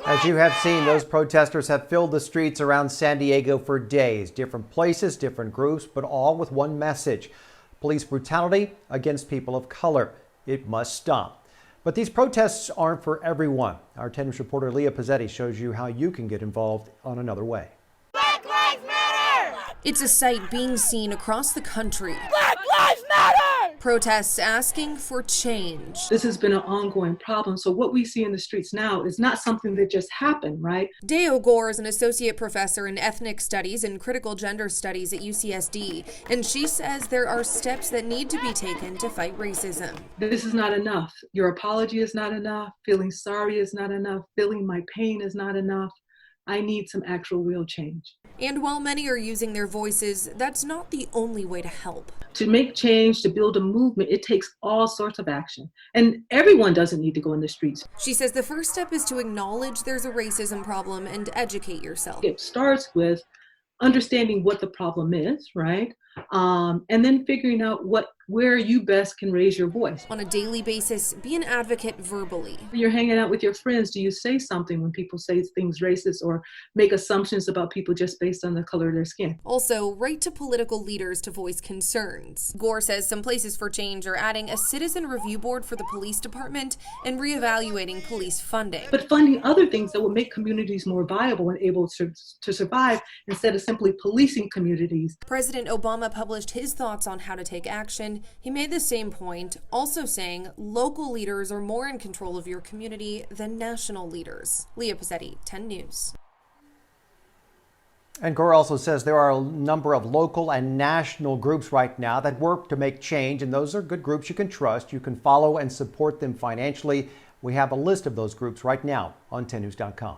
As you have seen, those protesters have filled the streets around San Diego for days. Different places, different groups, but all with one message: police brutality against people of color. It must stop. But these protests aren't for everyone. Our 10 News reporter Leah Pizzetti shows you how you can get involved on another way. Black Lives Matter! It's a sight being seen across the country. Black Lives Matter! Protests asking for change. This has been an ongoing problem. So what we see in the streets now is not something that just happened, right? Dayo Gore is an associate professor in ethnic studies and critical gender studies at UCSD, and she says there are steps that need to be taken to fight racism. This is not enough. Your apology is not enough. Feeling sorry is not enough. Feeling my pain is not enough. I need some actual real change. And while many are using their voices, that's not the only way to help. To make change, to build a movement, it takes all sorts of action. And everyone doesn't need to go in the streets. She says the first step is to acknowledge there's a racism problem and educate yourself. It starts with understanding what the problem is, right? And then figuring out where you best can raise your voice. On a daily basis, be an advocate verbally. When you're hanging out with your friends, do you say something when people say things racist or make assumptions about people just based on the color of their skin? Also, write to political leaders to voice concerns. Gore says some places for change are adding a citizen review board for the police department and reevaluating police funding. But funding other things that will make communities more viable and able to survive instead of simply policing communities. President Obama published his thoughts on how to take action. He made the same point, also saying local leaders are more in control of your community than national leaders. Leah Pizzetti, 10 News. And Gore also says there are a number of local and national groups right now that work to make change, and those are good groups you can trust. You can follow and support them financially. We have a list of those groups right now on 10news.com.